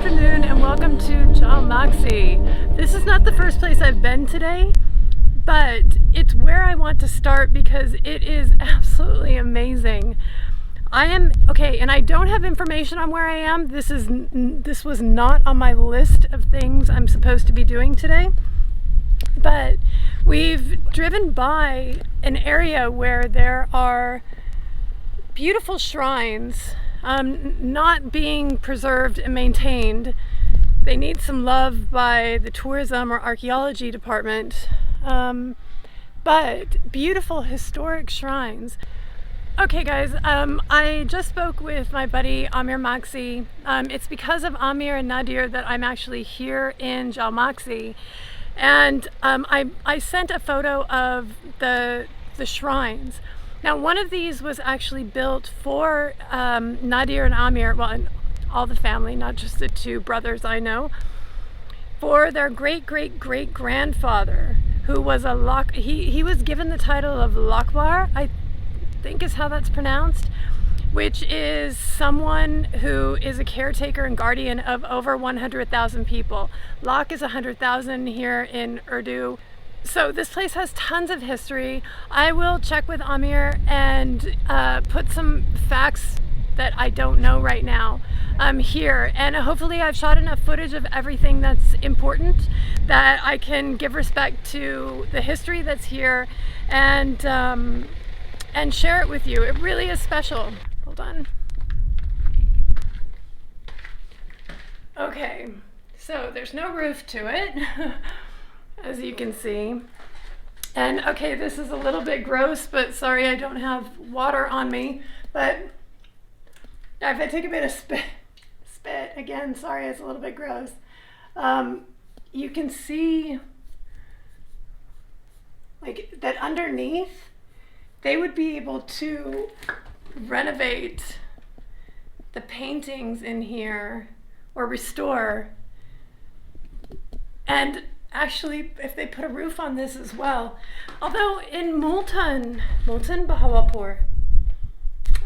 afternoon and welcome to Jhal Magsi. This is not the first place I've been today, but it's where I want to start because it is absolutely amazing. I am, okay, and I don't have information on where I am. This was not on my list of things I'm supposed to be doing today, but we've driven by an area where there are beautiful shrines not being preserved and maintained. They need some love by the tourism or archaeology department, but beautiful historic shrines. Okay guys, I just spoke with my buddy Amer Magsi. It's because of Amer and Nadir that I'm actually here in Jhal Magsi, and I sent a photo of the shrines. Now, one of these was actually built for Nadir and Amer, well, and all the family, not just the two brothers I know, for their great-great-great-grandfather, who was he was given the title of Lakbar, I think is how that's pronounced, which is someone who is a caretaker and guardian of over 100,000 people. Lak is 100,000 here in Urdu. So this place has tons of history. I will check with Amer and put some facts that I don't know right now here. And hopefully I've shot enough footage of everything that's important that I can give respect to the history that's here and share it with you. It really is special. Hold on. Okay, so there's no roof to it. As you can see. And okay, this is a little bit gross, but sorry I don't have water on me. But if I take a bit of spit again, sorry, it's a little bit gross. You can see like that underneath, they would be able to renovate the paintings in here or restore. And actually, if they put a roof on this as well. Although in Multan Fatehpur,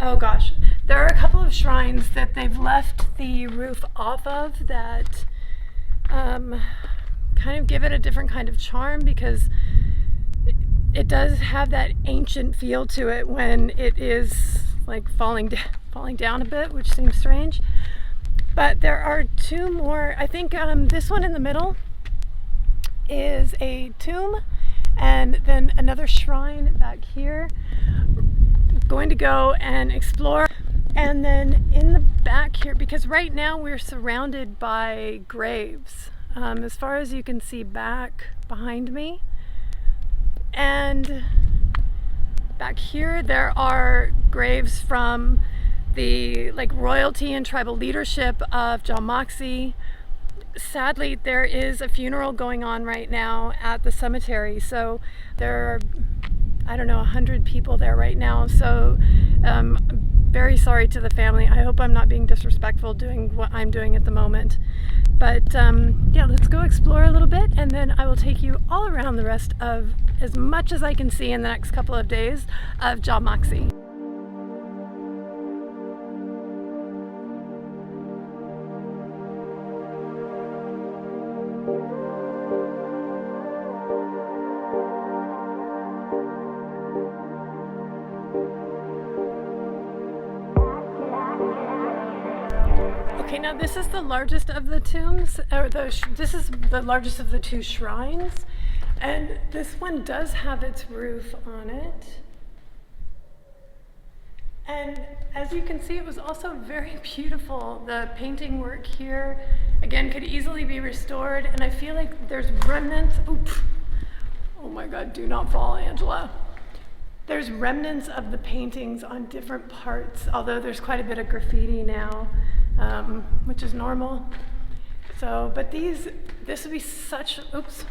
oh gosh, there are a couple of shrines that they've left the roof off of that kind of give it a different kind of charm, because it does have that ancient feel to it when it is like falling down a bit, which seems strange. But there are two more. I think this one in the middle is a tomb, and then another shrine back here. Going to go and explore. And then in the back here, because right now we're surrounded by graves, as far as you can see back behind me. And back here there are graves from the royalty and tribal leadership of Jhal Magsi. Sadly, there is a funeral going on right now at the cemetery, so there are, I don't know, 100 people there right now. So very sorry to the family. I hope I'm not being disrespectful doing what I'm doing at the moment. But yeah, let's go explore a little bit, and then I will take you all around the rest of, as much as I can see in the next couple of days, of Jhal Magsi. Okay, now this is the largest of the tombs, or this is the largest of the two shrines, and this one does have its roof on it. And as you can see, it was also very beautiful. The painting work here, again, could easily be restored, and I feel like there's remnants. Oops. Oh my God, do not fall, Angela. There's remnants of the paintings on different parts, although there's quite a bit of graffiti now. Which is normal. So, but this would be such, oops,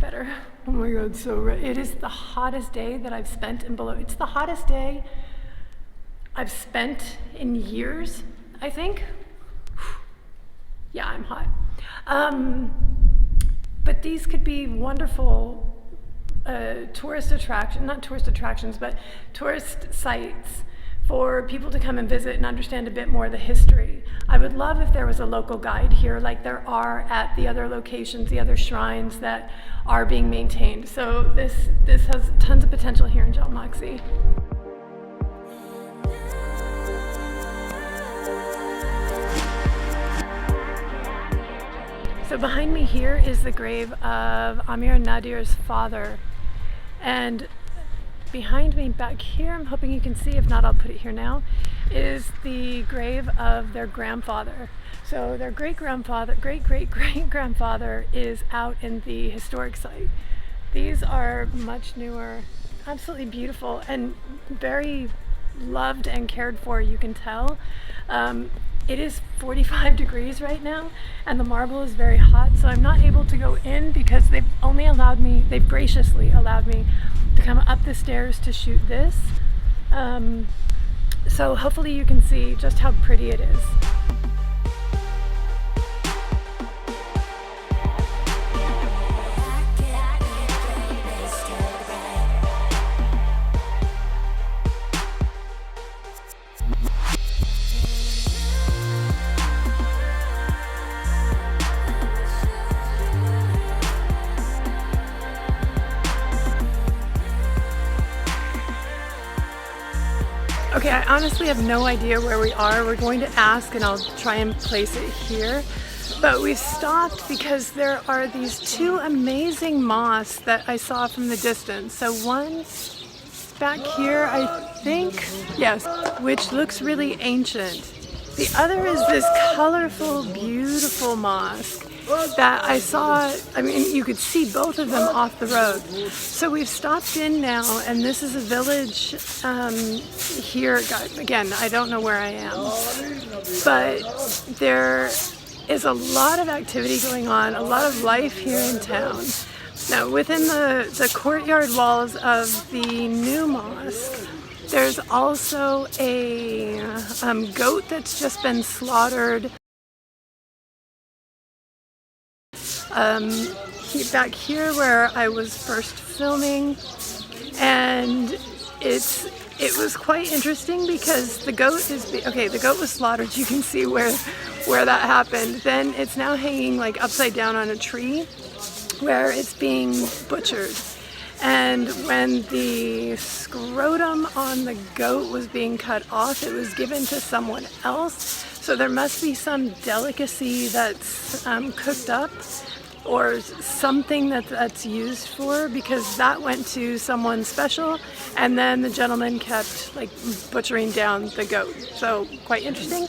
better. Oh my God, so it is the hottest day that I've spent in It's the hottest day I've spent in years, I think. Yeah, I'm hot. But these could be wonderful tourist attractions, not tourist attractions, but tourist sites for people to come and visit and understand a bit more of the history. I would love if there was a local guide here like there are at the other locations, the other shrines that are being maintained. So this has tons of potential here in Jhal Magsi. So behind me here is the grave of Amer and Nadir's father, and behind me back here, I'm hoping you can see, if not I'll put it here now, is the grave of their grandfather. So their great-great-great-grandfather is out in the historic site. These are much newer, absolutely beautiful, and very loved and cared for, you can tell. It is 45 degrees right now and the marble is very hot, so I'm not able to go in because they've graciously allowed me to come up the stairs to shoot this. So hopefully you can see just how pretty it is. Okay, I honestly have no idea where we are. We're going to ask and I'll try and place it here. But we've stopped because there are these two amazing mosques that I saw from the distance. So one back here, I think, yes, which looks really ancient. The other is this colorful, beautiful mosque that I saw. I mean, you could see both of them off the road. So we've stopped in now, and this is a village here. Again, I don't know where I am, but there is a lot of activity going on, a lot of life here in town. Now, within the courtyard walls of the new mosque, there's also a goat that's just been slaughtered. Back here where I was first filming, and it was quite interesting because the goat the goat was slaughtered. You can see where that happened. Then it's now hanging like upside down on a tree where it's being butchered. And when the scrotum on the goat was being cut off, it was given to someone else. So there must be some delicacy that's cooked up or something that's used for, because that went to someone special, and then the gentleman kept like butchering down the goat. So quite interesting.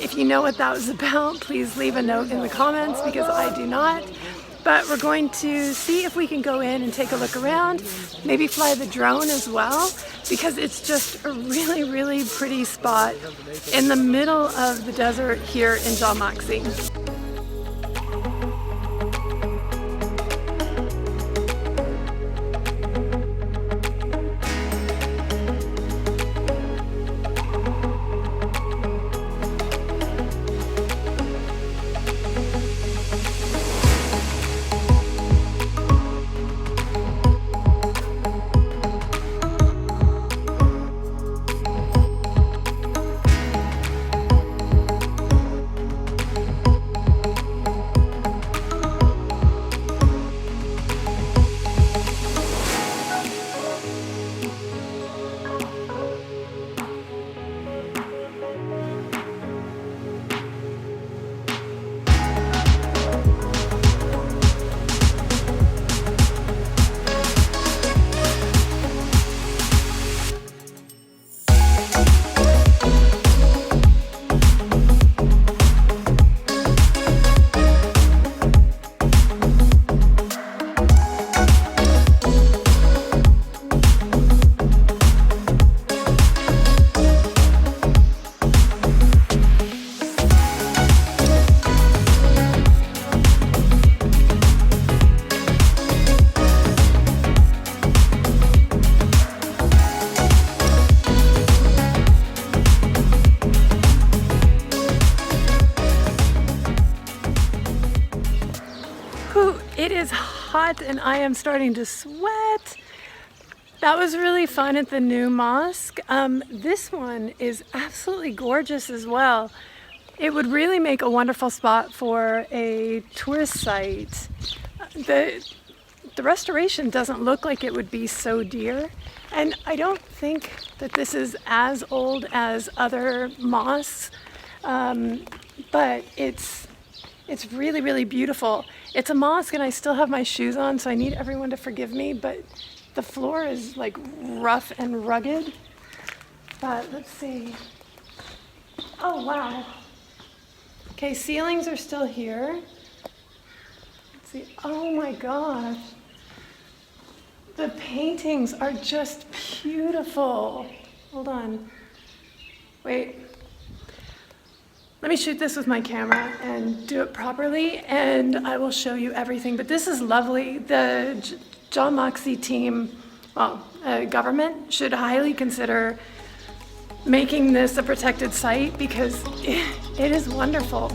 If you know what that was about, please leave a note in the comments, because I do not. But we're going to see if we can go in and take a look around, maybe fly the drone as well, because it's just a really, really pretty spot in the middle of the desert here in Jhal Magsi. It is hot and I am starting to sweat. That was really fun at the new mosque. This one is absolutely gorgeous as well. It would really make a wonderful spot for a tourist site. The restoration doesn't look like it would be so dear, and I don't think that this is as old as other mosques, but it's really, really beautiful. It's a mosque and I still have my shoes on, so I need everyone to forgive me, but the floor is like rough and rugged. But let's see. Oh, wow. Okay, ceilings are still here. Let's see. Oh my gosh. The paintings are just beautiful. Hold on. Wait. Let me shoot this with my camera and do it properly, and I will show you everything. But this is lovely. The Jhal Magsi team, well, government should highly consider making this a protected site because it is wonderful.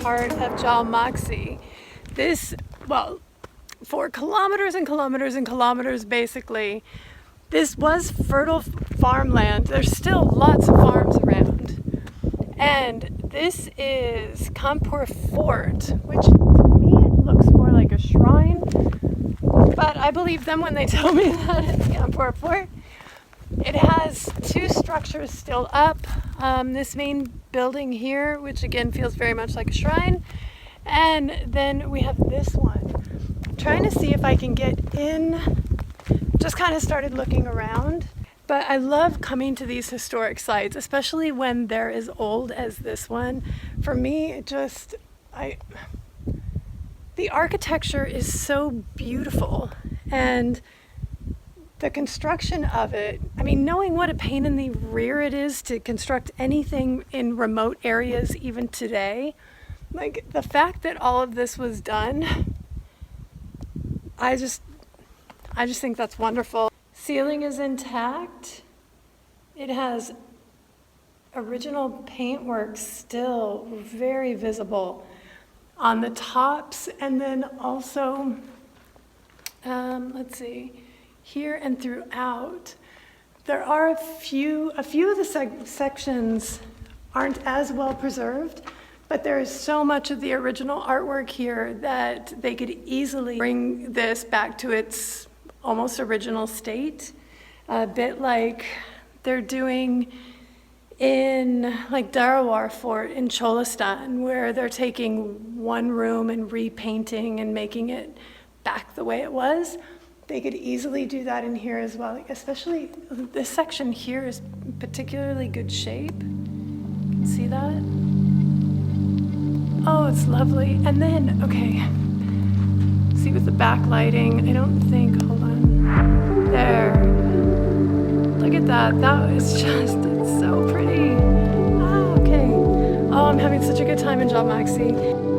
Part of Jhal Magsi. This, well, for kilometers and kilometers and kilometers basically, this was fertile farmland. There's still lots of farms around. And this is Khanpur Fort, which to me it looks more like a shrine, but I believe them when they tell me that it's Khanpur Fort. It has two structures still up. This main building here, which again feels very much like a shrine. And then we have this one. I'm trying to see if I can get in. Just kind of started looking around. But I love coming to these historic sites, especially when they're as old as this one. For me, the architecture is so beautiful. And the construction of it, I mean, knowing what a pain in the rear it is to construct anything in remote areas even today, like the fact that all of this was done, I just think that's wonderful. Ceiling is intact. It has original paintwork still very visible on the tops, and then also, let's see, here and throughout. There are a few of the sections aren't as well preserved, but there is so much of the original artwork here that they could easily bring this back to its almost original state, a bit like they're doing in like Dargah Fort in Balochistan, where they're taking one room and repainting and making it back the way it was. They could easily do that in here as well, especially this section here is particularly good shape. You can see that? Oh, it's lovely. And then, okay, see with the backlighting, I don't think, hold on, there. Look at that, that is just, it's so pretty. Ah, okay. Oh, I'm having such a good time in Jhal Magsi.